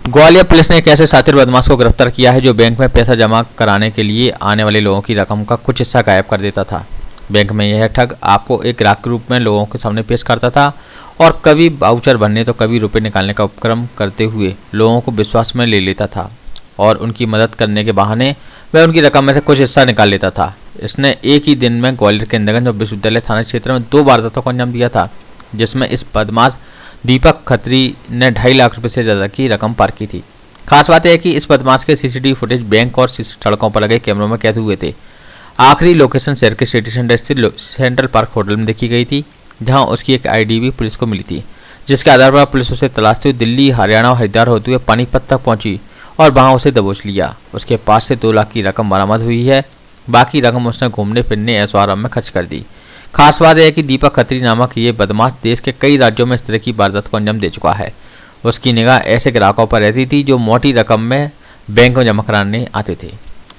Gwalior police ने एक ऐसे शातिर बदमाश को गिरफ्तार किया है जो बैंक में पैसा जमा कराने के लिए आने वाले लोगों की रकम का कुछ हिस्सा गायब कर देता था। बैंक में यह ठग आपको एक ग्राहक के रूप में लोगों के सामने पेश करता था और कभी वाउचर भरने तो कभी रुपए निकालने का उपक्रम करते हुए लोगों को विश्वास में ले लेता था और उनकी मदद करने के बहाने वह उनकी रकम में से कुछ हिस्सा निकाल लेता था। इसने एक ही दिन में ग्वालियर के इंदिरागंज और विश्वविद्यालय थाना क्षेत्र में 2 वारदातों को अंजाम दिया था, जिसमें इस बदमाश दीपक खत्री ने 2.5 लाख रुपए से ज़्यादा की रकम पार की थी। खास बात यह है कि इस बदमाश के सीसीटीवी फुटेज बैंक और सड़कों पर लगे कैमरों में कैद हुए थे। आखिरी लोकेशन शहर के सिटी सेंटर स्थित सेंट्रल पार्क होटल में देखी गई थी, जहां उसकी एक आईडी भी पुलिस को मिली थी, जिसके आधार पर पुलिस उसे तलाशते हुए दिल्ली, हरियाणा और हरिद्वार होते हुए पानीपत तक पहुंची और वहां उसे दबोच लिया। उसके पास से 2 लाख की रकम बरामद हुई है। बाकी रकम उसने घूमने फिरने ऐशो आराम में खर्च कर दी। खास बात यह है कि दीपक खत्री नामक ये बदमाश देश के कई राज्यों में इस तरह की वारदात को अंजाम दे चुका है। उसकी निगाह ऐसे ग्राहकों पर रहती थी जो मोटी रकम में बैंक में जमा कराने आते थे।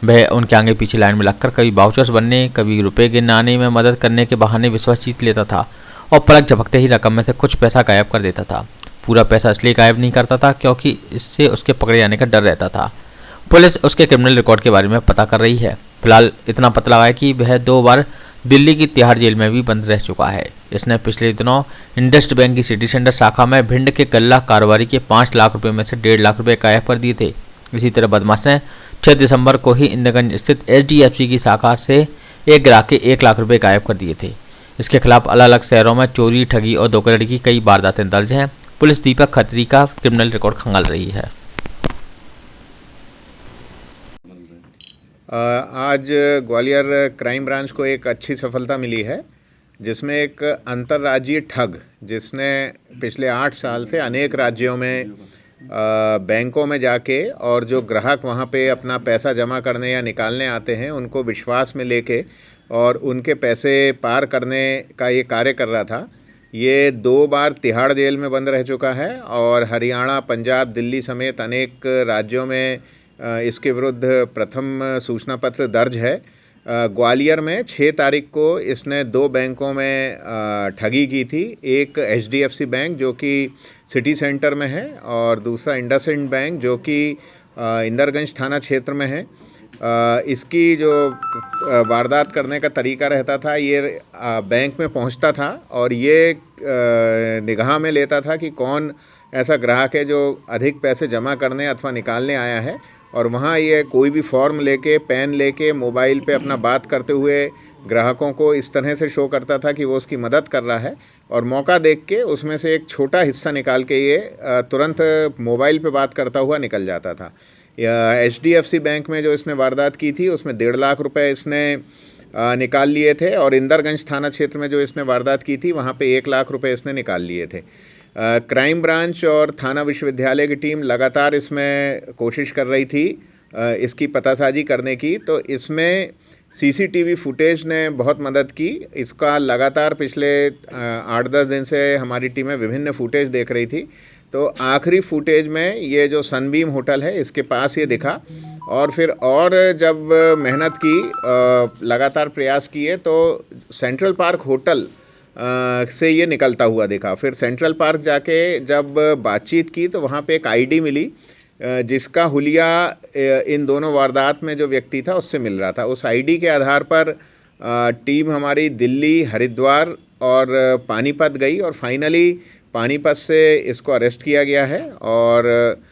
वह उनके आगे पीछे लाइन में लगकर कभी वाउचर्स बनने, कभी रुपए गिनाने में मदद करने के बहाने विश्वास जीत लेता था और पलक झपकते ही रकम में से कुछ पैसा गायब कर देता था। पूरा पैसा इसलिए गायब नहीं करता था क्योंकि इससे उसके पकड़े जाने का डर रहता था। पुलिस उसके क्रिमिनल रिकॉर्ड के बारे में पता कर रही है। फिलहाल इतना पता लगा है कि वह 2 बार दिल्ली की तिहाड़ जेल में भी बंद रह चुका है। इसने पिछले दिनों इंडस्ट बैंक की सिटी सेंटर शाखा में भिंड के गल्ला कारोबारी के 5 लाख रुपए में से 1.5 लाख रुपए गायब कर दिए थे। इसी तरह बदमाश ने 6 दिसंबर को ही इंदिरागंज स्थित HDFC की शाखा से एक ग्राहक के 1 लाख रुपए गायब कर दिए थे। इसके खिलाफ अलग अलग शहरों में चोरी, ठगी और धोखाधड़ी की कई वारदातें दर्ज हैं। पुलिस दीपक खत्री का क्रिमिनल रिकॉर्ड खंगाल रही है। आज ग्वालियर क्राइम ब्रांच को एक अच्छी सफलता मिली है, जिसमें एक अंतर्राज्यीय ठग जिसने पिछले 8 साल से अनेक राज्यों में बैंकों में जाके और जो ग्राहक वहाँ पे अपना पैसा जमा करने या निकालने आते हैं उनको विश्वास में लेके और उनके पैसे पार करने का ये कार्य कर रहा था। ये 2 बार तिहाड़ जेल में बंद रह चुका है और हरियाणा, पंजाब, दिल्ली समेत अनेक राज्यों में इसके विरुद्ध प्रथम सूचना पत्र दर्ज है। ग्वालियर में 6 तारीख को इसने 2 बैंकों में ठगी की थी। एक HDFC बैंक जो कि सिटी सेंटर में है और दूसरा इंडसइंड बैंक जो कि इंदरगंज थाना क्षेत्र में है। इसकी जो वारदात करने का तरीका रहता था, ये बैंक में पहुंचता था और ये निगाह में लेता था कि कौन ऐसा ग्राहक है जो अधिक पैसे जमा करने अथवा निकालने आया है, और वहाँ ये कोई भी फॉर्म लेके, पेन लेके, मोबाइल पे अपना बात करते हुए ग्राहकों को इस तरह से शो करता था कि वो उसकी मदद कर रहा है, और मौका देख के उसमें से एक छोटा हिस्सा निकाल के ये तुरंत मोबाइल पे बात करता हुआ निकल जाता था। HDFC बैंक में जो इसने वारदात की थी उसमें 1.5 लाख रुपए इसने निकाल लिए थे, और इंदरगंज थाना क्षेत्र में जो इसने वारदात की थी वहाँ पे 1 लाख रुपए इसने निकाल लिए थे। क्राइम ब्रांच और थाना विश्वविद्यालय की टीम लगातार इसमें कोशिश कर रही थी इसकी पतासाजी करने की, तो इसमें CCTV फुटेज ने बहुत मदद की। इसका लगातार पिछले 8-10 दिन से हमारी टीमें विभिन्न फुटेज देख रही थी, तो आखिरी फुटेज में ये जो सनबीम होटल है इसके पास ये दिखा, और फिर और जब मेहनत की, लगातार प्रयास किए, तो सेंट्रल पार्क होटल से ये निकलता हुआ दिखा। फिर सेंट्रल पार्क जाके जब बातचीत की तो वहाँ पे एक आईडी मिली जिसका हुलिया इन दोनों वारदात में जो व्यक्ति था उससे मिल रहा था। उस आईडी के आधार पर टीम हमारी दिल्ली, हरिद्वार और पानीपत गई और फाइनली पानीपत से इसको अरेस्ट किया गया है। और